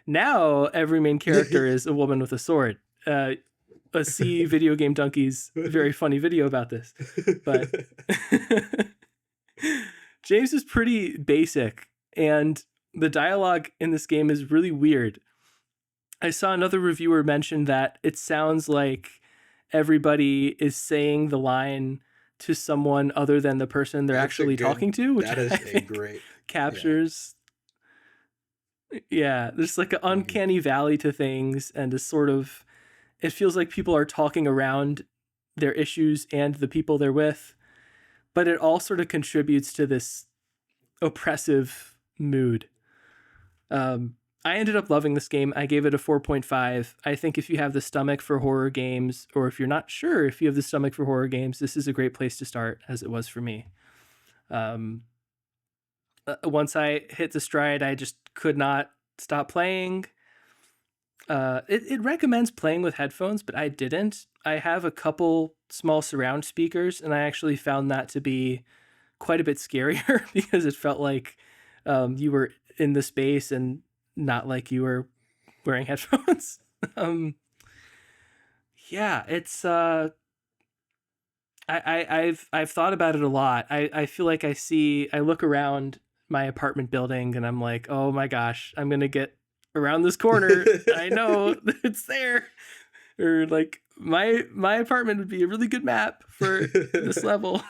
Now every main character is a woman with a sword. See Video Game Donkey's very funny video about this. But James is pretty basic, and the dialogue in this game is really weird. I saw another reviewer mention that it sounds like everybody is saying the line to someone other than the person they're actually talking to, which that is I a think great captures. Yeah, there's like an uncanny valley to things, and a sort of, it feels like people are talking around their issues and the people they're with, but it all sort of contributes to this oppressive mood. I ended up loving this game. I gave it a 4.5. I think if you have the stomach for horror games, or if you're not sure if you have the stomach for horror games, this is a great place to start, as it was for me. Once I hit the stride, I just could not stop playing. It recommends playing with headphones, but I didn't. I have a couple small surround speakers, and I actually found that to be quite a bit scarier because it felt like you were in the space and not like you were wearing headphones. Yeah, it's I've thought about it a lot. I feel like I look around my apartment building and I'm like, oh my gosh, I'm gonna get around this corner. I know it's there. Or like my apartment would be a really good map for this level.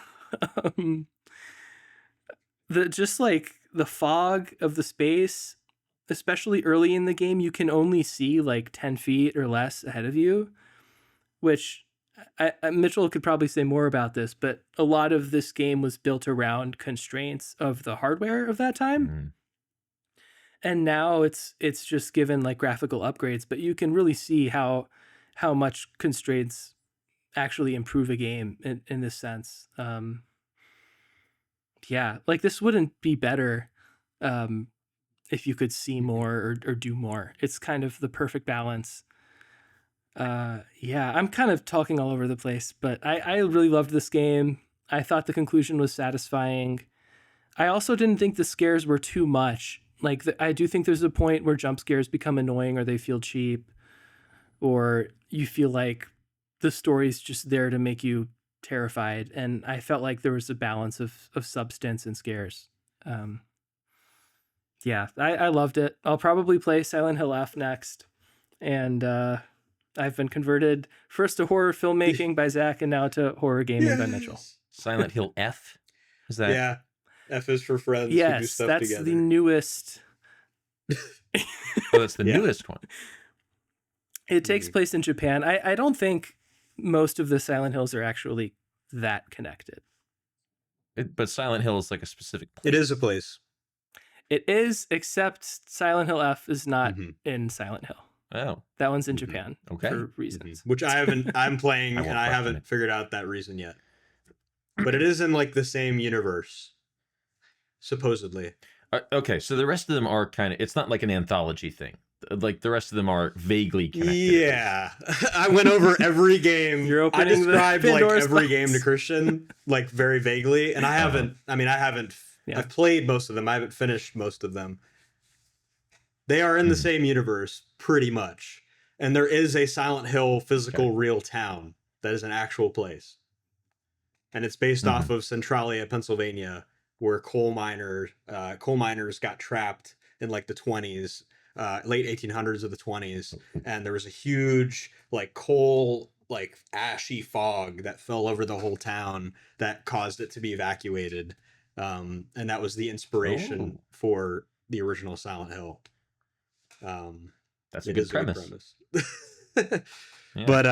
Just like the fog of the space, especially early in the game, you can only see like 10 feet or less ahead of you, which Mitchell could probably say more about this, but a lot of this game was built around constraints of the hardware of that time. Mm-hmm. And now it's just given like graphical upgrades, but you can really see how much constraints actually improve a game in this sense. Yeah, like this wouldn't be better if you could see more or do more. It's kind of the perfect balance. Yeah, I'm kind of talking all over the place, but I really loved this game. I thought the conclusion was satisfying. I also didn't think the scares were too much. Like, I do think there's a point where jump scares become annoying or they feel cheap, or you feel like the story's just there to make you terrified. And I felt like there was a balance of substance and scares. Yeah, I loved it. I'll probably play Silent Hill F next. And I've been converted first to horror filmmaking by Zach and now to horror gaming by Mitchell. Silent Hill F? Is that? Yeah. F is for friends. Yes, who do stuff that's together. the newest. Oh, that's the newest one. It takes place in Japan. I don't think most of the Silent Hills are actually that connected. But Silent Hill is like a specific place. It is a place. It is, except Silent Hill F is not in Silent Hill. Oh. That one's in Japan Okay. for reasons. Which I'm playing and I haven't figured out that reason yet. But it is in like the same universe. Supposedly. Okay, so the rest of them are kind of, it's not like an anthology thing. Like the rest of them are vaguely connected. Yeah. I went over every game. You're I opening described the like Pandora's every box. game to Christian, like very vaguely. And I haven't, Yeah. I've played most of them. I haven't finished most of them. They are in the same universe, pretty much. And there is a Silent Hill physical real town that is an actual place. And it's based off of Centralia, Pennsylvania, where coal miners got trapped in like the 20s, late 1800s of the 20s. And there was a huge like coal, like ashy fog that fell over the whole town that caused it to be evacuated. And that was the inspiration for the original Silent Hill. That's a good premise. Yeah. But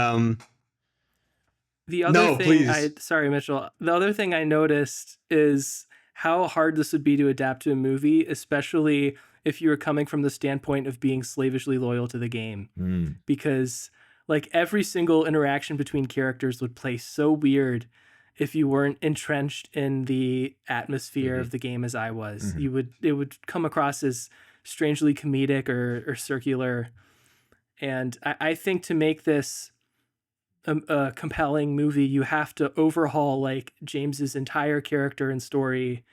the other thing please. Sorry, Mitchell. The other thing I noticed is how hard this would be to adapt to a movie, especially if you were coming from the standpoint of being slavishly loyal to the game. Because like every single interaction between characters would play so weird if you weren't entrenched in the atmosphere of the game as I was. It would come across as strangely comedic or circular. And I think to make this a compelling movie, you have to overhaul like James's entire character and story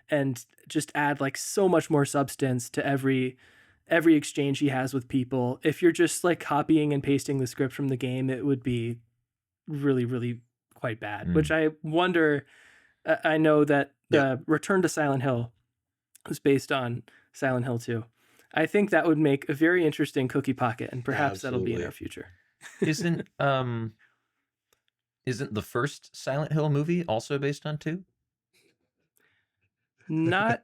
and just add like so much more substance to every exchange he has with people. If you're just like copying and pasting the script from the game, it would be really, really quite bad, which I wonder. I know that Return to Silent Hill was based on Silent Hill 2. I think that would make a very interesting cookie pocket, and perhaps that'll be in our future. Isn't the first Silent Hill movie also based on 2? Not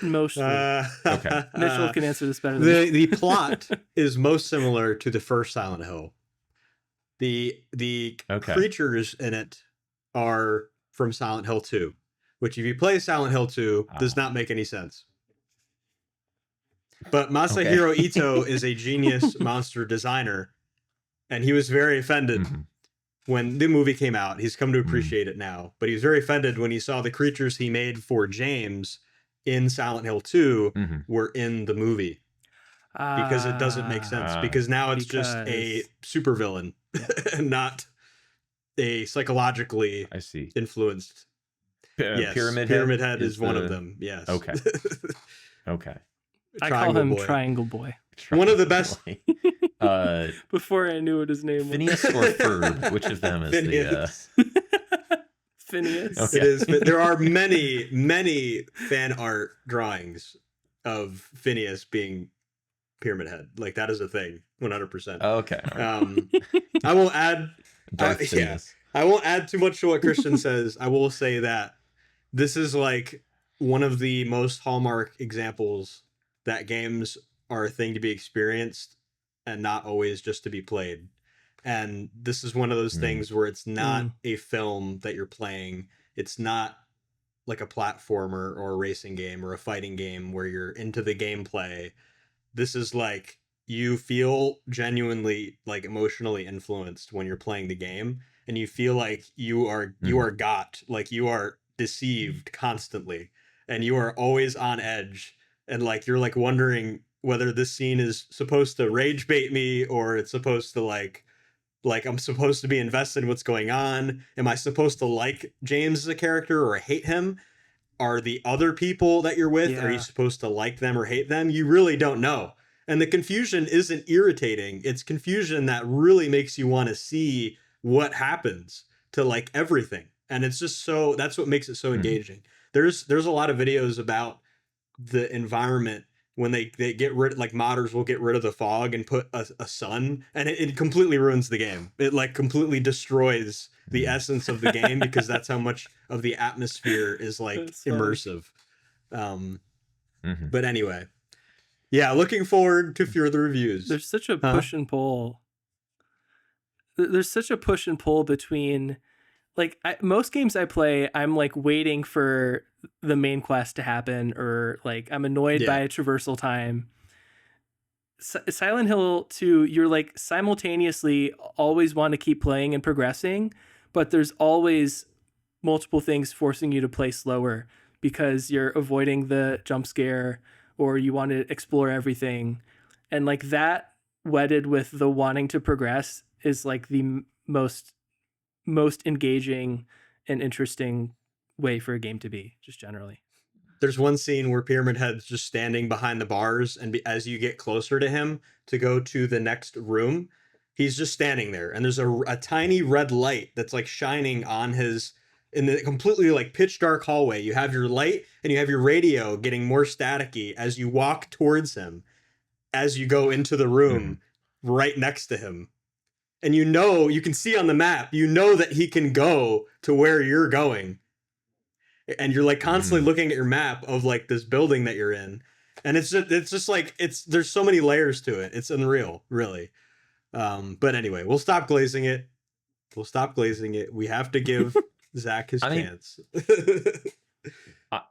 mostly. Okay. Mitchell can answer this better than me. The plot is most similar to the first Silent Hill. The creatures in it are from Silent Hill 2, which if you play Silent Hill 2 does not make any sense. But Masahiro Ito is a genius monster designer, and he was very offended when the movie came out. He's come to appreciate it now, but he was very offended when he saw the creatures he made for James in Silent Hill 2 were in the movie. Because it doesn't make sense. Because now it's just a supervillain and not a psychologically influenced. Pyramid Head is one of them. Yes. Okay. Okay. I call him Triangle Boy. One of the best. Before I knew what his name was. Phineas or Ferb? Which of them is Phineas. Phineas. Okay. It is. There are many fan art drawings of Phineas being Pyramid Head. Like that is a thing. 100%. Okay. I won't add. I won't add too much to what Christian says. I will say that this is like one of the most hallmark examples that games are a thing to be experienced and not always just to be played. And this is one of those things where it's not a film that you're playing. It's not like a platformer or a racing game or a fighting game where you're into the gameplay. This is like, you feel genuinely like emotionally influenced when you're playing the game, and you feel like you are got, like you are deceived constantly, and you are always on edge, and like you're like wondering whether this scene is supposed to rage bait me or it's supposed to like I'm supposed to be invested in what's going on. Am I supposed to like James as a character or hate him? Are the other people that you're with, are you supposed to like them or hate them? You really don't know. And the confusion isn't irritating. It's confusion that really makes you want to see what happens to like everything. And it's just so, that's what makes it so engaging. There's a lot of videos about the environment when they get rid, like modders will get rid of the fog and put a sun, and it completely ruins the game. It like completely destroys the essence of the game because that's how much of the atmosphere is like immersive. But anyway, yeah, looking forward to further reviews. There's such a push and pull. There's such a push and pull between, like, most games I play, I'm like waiting for the main quest to happen, or like I'm annoyed by a traversal time. Silent Hill 2, you're like simultaneously always want to keep playing and progressing, but there's always multiple things forcing you to play slower because you're avoiding the jump scare or you want to explore everything. And like that wedded with the wanting to progress is like the most engaging and interesting way for a game to be, just generally. There's one scene where Pyramid Head's just standing behind the bars, and as you get closer to him to go to the next room, he's just standing there, and there's a tiny red light that's like shining on his, in the completely like pitch dark hallway. You have your light and you have your radio getting more staticky as you walk towards him, as you go into the room right next to him. And you know, you can see on the map, you know that he can go to where you're going. And you're like constantly looking at your map of like this building that you're in. And it's just like, there's so many layers to it. It's unreal, really. But anyway, we'll stop glazing it. We have to give Zach his chance.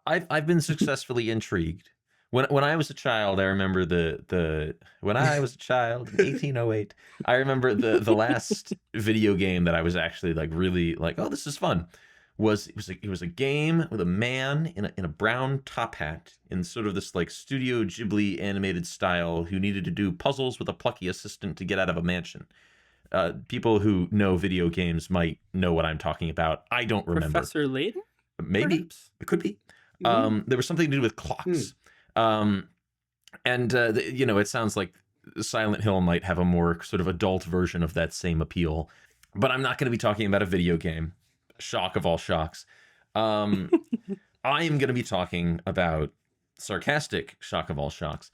I've been successfully intrigued. When I was a child, I remember when I was a child in 1808, I remember the last video game that I was actually like really like, oh, this is fun. It was a game with a man in a brown top hat in sort of this like Studio Ghibli animated style who needed to do puzzles with a plucky assistant to get out of a mansion. People who know video games might know what I'm talking about. I don't remember. Professor Layton? Maybe. Perhaps? It could be. There was something to do with clocks. It sounds like Silent Hill might have a more sort of adult version of that same appeal. But I'm not going to be talking about a video game. Shock of all shocks. I am going to be talking about sarcastic shock of all shocks,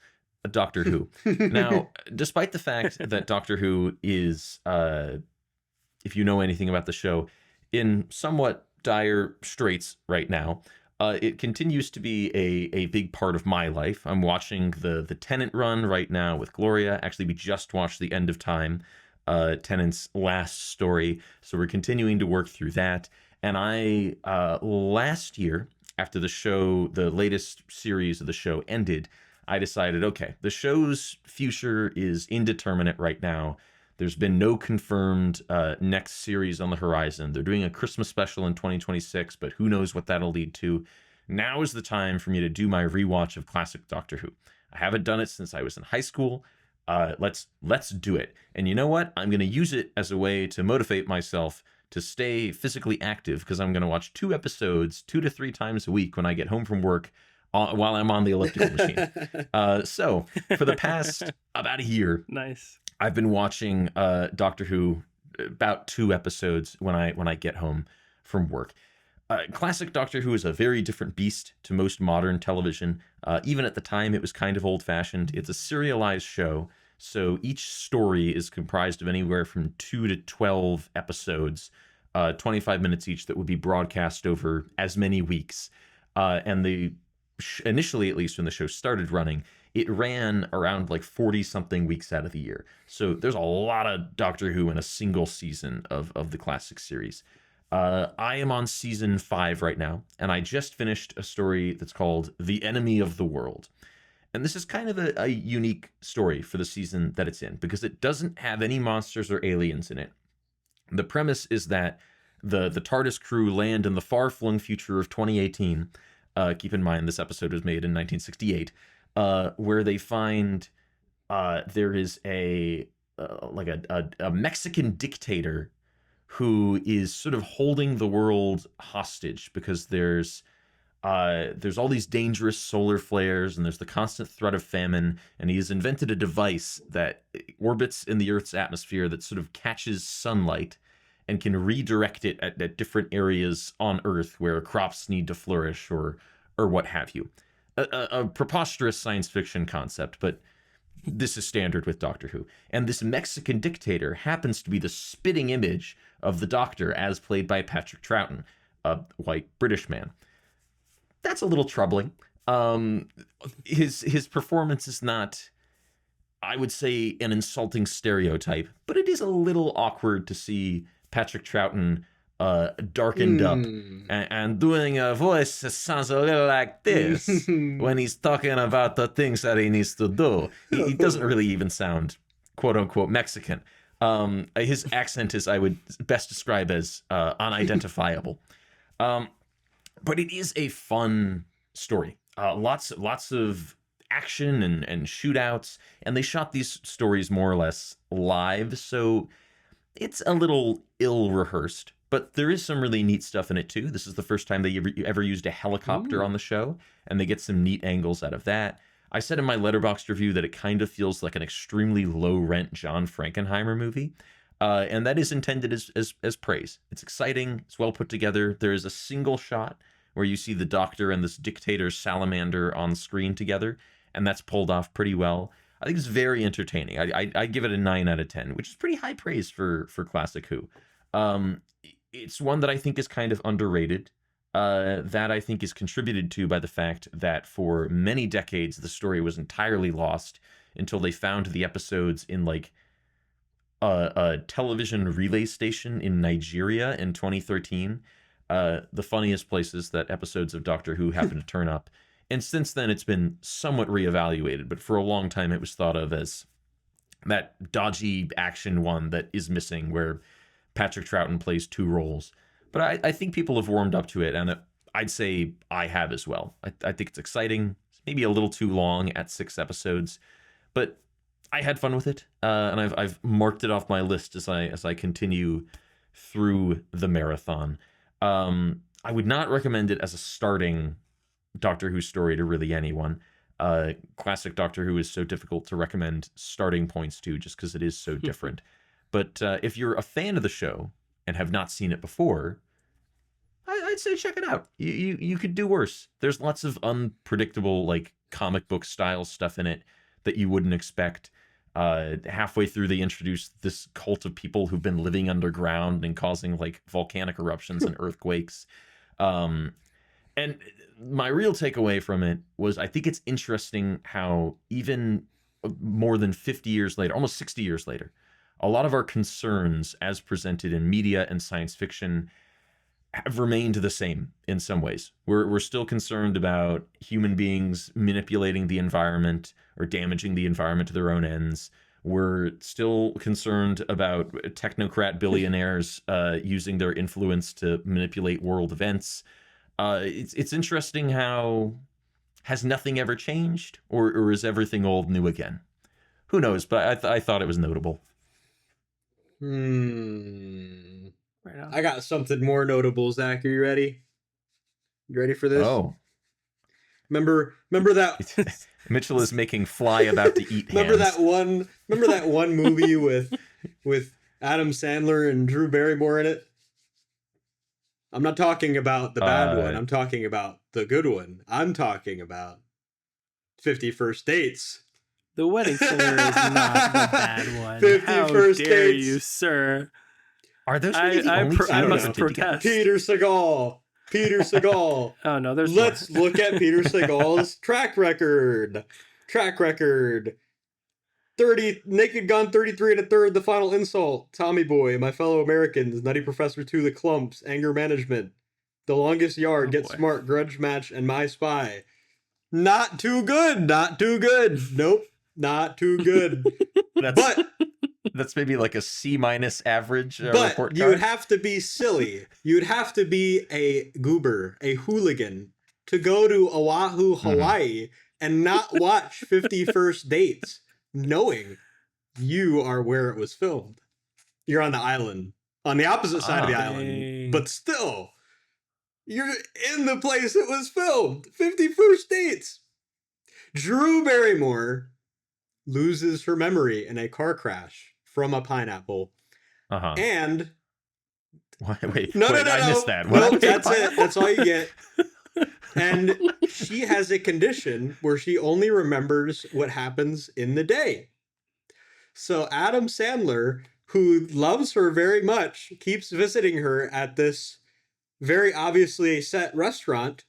Doctor Who. Now, despite the fact that Doctor Who is, if you know anything about the show, in somewhat dire straits right now, it continues to be a big part of my life. I'm watching the Tennant run right now with Gloria. Actually, we just watched The End of Time, Tennant's last story, so we're continuing to work through that. And I last year, after the latest series of the show ended, I decided, okay, the show's future is indeterminate right now. There's been no confirmed next series on the horizon. They're doing a Christmas special in 2026, but who knows what that'll lead to. Now is the time for me to do my rewatch of classic Doctor Who. I haven't done it since I was in high school. Let's do it. And you know what? I'm going to use it as a way to motivate myself to stay physically active, because I'm going to watch 2 episodes 2 to 3 times a week when I get home from work while I'm on the elliptical machine. So for the past about a year, nice, I've been watching Doctor Who about 2 episodes when I get home from work. Classic Doctor Who is a very different beast to most modern television. Even at the time, it was kind of old-fashioned. It's a serialized show, so each story is comprised of anywhere from 2 to 12 episodes, 25 minutes each, that would be broadcast over as many weeks. And the initially, at least when the show started running, it ran around like 40 something weeks out of the year. So there's a lot of Doctor Who in a single season of the classic series. I am on season 5 right now, and I just finished a story that's called The Enemy of the World. And this is kind of a unique story for the season that it's in, because it doesn't have any monsters or aliens in it. The premise is that the TARDIS crew land in the far-flung future of 2018. Keep in mind, this episode was made in 1968, where they find there is a Mexican dictator who is sort of holding the world hostage because there's all these dangerous solar flares and there's the constant threat of famine, and he has invented a device that orbits in the Earth's atmosphere that sort of catches sunlight and can redirect it at different areas on Earth where crops need to flourish or what have you. A preposterous science fiction concept, but this is standard with Doctor Who. And this Mexican dictator happens to be the spitting image of the Doctor as played by Patrick Troughton, a white British man. That's a little troubling. His performance is not, I would say, an insulting stereotype, but it is a little awkward to see Patrick Troughton darkened up and doing a voice that sounds a little like this when he's talking about the things that he needs to do. He doesn't really even sound quote unquote Mexican. His accent is, I would best describe as unidentifiable. But it is a fun story. Lots of action and shootouts, and they shot these stories more or less live, so it's a little ill-rehearsed. But there is some really neat stuff in it too. This is the first time they ever used a helicopter on the show, and they get some neat angles out of that. I said in my Letterboxd review that it kind of feels like an extremely low-rent John Frankenheimer movie. And that is intended as praise. It's exciting. It's well put together. There is a single shot where you see the Doctor and this dictator salamander on screen together, and that's pulled off pretty well. I think it's very entertaining. I give it a 9 out of 10, which is pretty high praise for classic Who. It's one that I think is kind of underrated. That I think is contributed to by the fact that for many decades the story was entirely lost until they found the episodes in like a television relay station in Nigeria in 2013. The funniest places that episodes of Doctor Who happen to turn up. And since then, it's been somewhat reevaluated, but for a long time, it was thought of as that dodgy action one that is missing, where Patrick Troughton plays 2 roles. But I think people have warmed up to it, and I'd say I have as well. I think it's exciting. It's maybe a little too long at 6 episodes, but I had fun with it, and I've marked it off my list as I continue through the marathon. I would not recommend it as a starting Doctor Who story to really anyone. Classic Doctor Who is so difficult to recommend starting points to just because it is so different. But if you're a fan of the show and have not seen it before, I'd say check it out. You could do worse. There's lots of unpredictable, like, comic book style stuff in it that you wouldn't expect. Halfway through, they introduced this cult of people who've been living underground and causing like volcanic eruptions and earthquakes. And my real takeaway from it was I think it's interesting how even more than 50 years later, almost 60 years later, a lot of our concerns as presented in media and science fiction have remained the same in some ways. We're still concerned about human beings manipulating the environment or damaging the environment to their own ends. We're still concerned about technocrat billionaires using their influence to manipulate world events. It's interesting how has nothing ever changed, or is everything old new again? Who knows? But I thought it was notable. Right on. I got something more notable, Zach. Are you ready? You ready for this? Oh. Remember that Mitchell is making fly about to eat remember hands. Remember that one movie with Adam Sandler and Drew Barrymore in it? I'm not talking about the bad one. I'm talking about the good one. I'm talking about 50 First Dates. The Wedding Singer is not the bad one. 50 How First dare Dates. you, sir? Are those really the only two I that must did protest. Peter Segal. Peter Segal. Oh no, there's Let's more. look at Peter Segal's track record. 30 Naked Gun, 33 1/3, The Final Insult, Tommy Boy, My Fellow Americans, Nutty Professor 2, The Clumps, Anger Management, The Longest Yard, Get Smart, Grudge Match, and My Spy. Not too good. Not too good. Nope. Not too good. That's maybe like a C- average but report card. You'd have to be silly. You'd have to be a goober, a hooligan, to go to Oahu, Hawaii, and not watch 50 First Dates, knowing you are where it was filmed. You're on the island, on the opposite side of the island, but still, you're in the place it was filmed. 50 First Dates. Drew Barrymore loses her memory in a car crash from a pineapple. And wait, no, I missed that. Nope, that's it. That's all you get. And she has a condition where she only remembers what happens in the day. So Adam Sandler, who loves her very much, keeps visiting her at this very obviously a set restaurant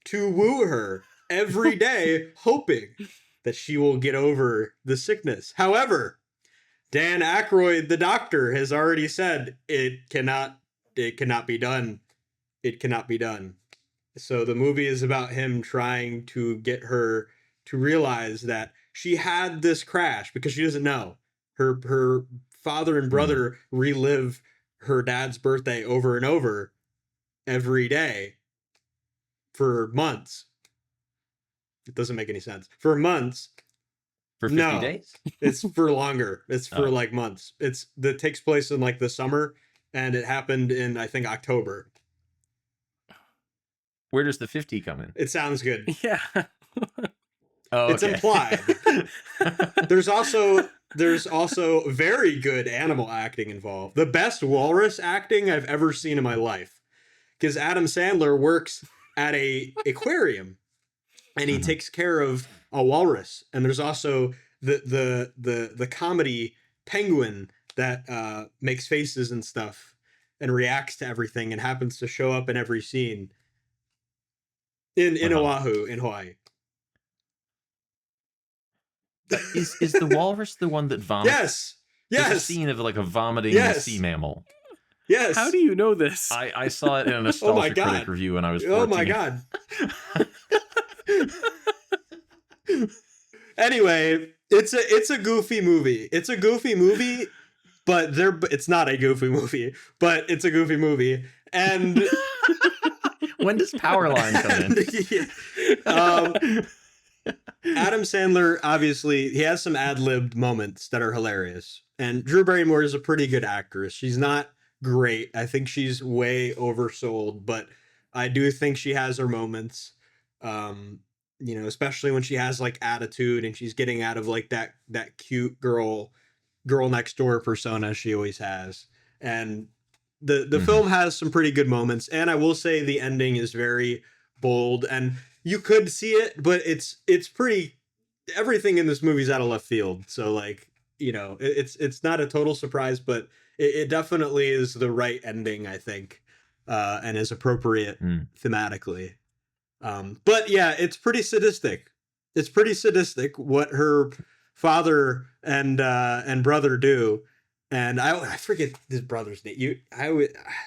to woo her every day, hoping that she will get over the sickness. However, Dan Aykroyd, the doctor, has already said it cannot be done. It cannot be done. So the movie is about him trying to get her to realize that she had this crash because she doesn't know. Her father and brother relive her dad's birthday over and over every day for months. It doesn't make any sense. For months. For 50 days? It's for longer. It's for like months. That takes place in like the summer, and it happened in, I think, October. Where does the 50 come in? It sounds good. Yeah. Oh, okay. It's implied. There's also very good animal acting involved. The best walrus acting I've ever seen in my life. Because Adam Sandler works at a aquarium, and he takes care of a walrus. And there's also the comedy penguin that makes faces and stuff and reacts to everything and happens to show up in every scene in Oahu, in Hawaii. Is the walrus the one that vomits? Yes. There's a scene of like a vomiting sea mammal. Yes. How do you know this? I saw it in a Nostalgia Critic review when I was 14. Oh my god. Anyway, it's a goofy movie. It's a goofy movie, but it's not a goofy movie, but it's a goofy movie. And when does Powerline come in? Adam Sandler, obviously, he has some ad-libbed moments that are hilarious. And Drew Barrymore is a pretty good actress. She's not great. I think she's way oversold, but I do think she has her moments. Especially when she has like attitude and she's getting out of like that cute girl next door persona she always has. And the film has some pretty good moments. And I will say the ending is very bold, and you could see it, but it's pretty, everything in this movie's out of left field. So like, it's not a total surprise, but it definitely is the right ending, I think, and is appropriate thematically. But yeah, it's pretty sadistic. It's pretty sadistic what her father and brother do. And I forget his brother's name.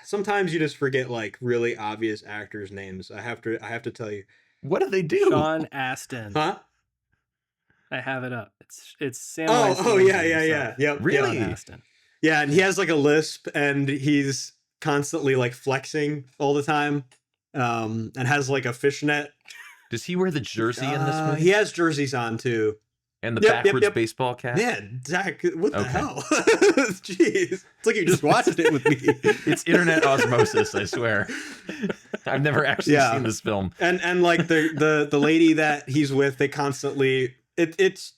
Sometimes you just forget like really obvious actors' names. I have to tell you. What do they do? Sean Astin. Huh? I have it up. It's Sam. Oh yeah. Yep. Really? Sean Astin. Yeah, and he has like a lisp, and he's constantly like flexing all the time, and has like a fishnet. Does he wear the jersey in this movie? He has jerseys on too. And the backwards baseball cap? Man, Zach, what the hell? Jeez. It's like you just watched it with me. It's internet osmosis, I swear. I've never actually seen this film. And like the lady that he's with, they constantly it's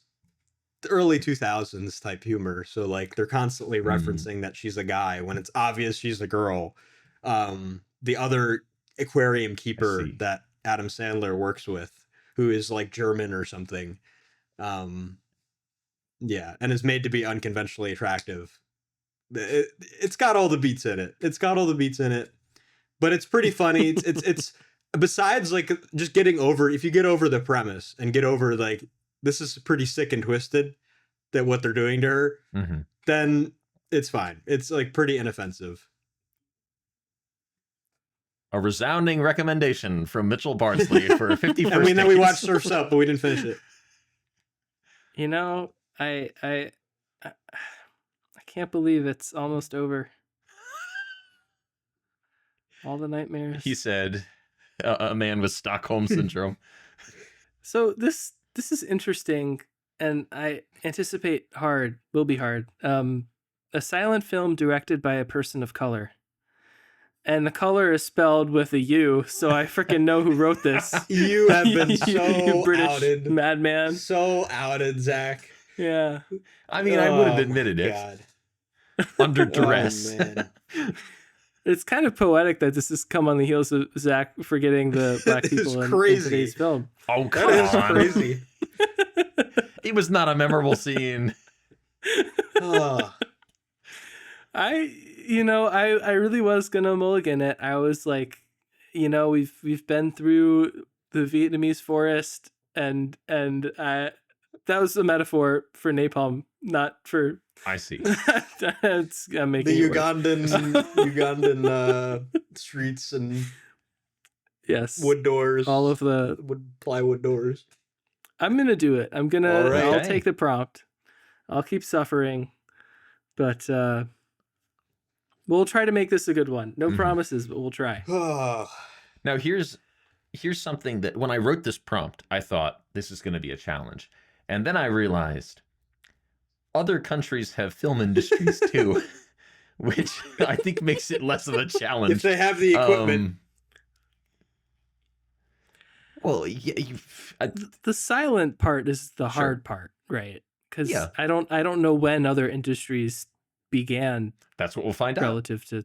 the early 2000s type humor. So like they're constantly referencing that she's a guy when it's obvious she's a girl. The other aquarium keeper that Adam Sandler works with, who is like German or something. And is made to be unconventionally attractive. It's got all the beats in it. but it's pretty funny. It's besides like just getting over, if you get over the premise and get over like this is pretty sick and twisted that what they're doing to her, then it's fine. It's like pretty inoffensive. A resounding recommendation from Mitchell Bardsley for 51st. And then we watched Surf's Up, but we didn't finish it. You know, I can't believe it's almost over. All the nightmares. He said, a man with Stockholm syndrome. So this is interesting, and I anticipate will be hard. A silent film directed by a person of color. And the color is spelled with a U, so I freaking know who wrote this. You have been so you British outed. madman. So outed, Zach. Yeah. I mean, I would have admitted it. God. Under duress. Oh, man. It's kind of poetic that this has come on the heels of Zach forgetting the black people in today's film. Oh, come on. That is crazy. It was not a memorable scene. I really was gonna mulligan it. I was like, we've been through the Vietnamese forest, and that was a metaphor for napalm, not for. I see. I'm making the Ugandan streets and wood doors, all of the plywood doors. I'm gonna do it. I'll take the prompt. I'll keep suffering, but we'll try to make this a good one. No promises, but we'll try. Now here's something that when I wrote this prompt, I thought this is going to be a challenge, and then I realized other countries have film industries too, which I think makes it less of a challenge. If they have the equipment. Well, yeah, the silent part is the hard part, right? Because I don't know when other industries began. That's what we'll find out. Relative to,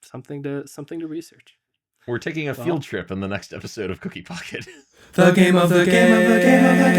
something to research. We're taking a field trip in the next episode of Cookie Pocket. The game of the game of the game of the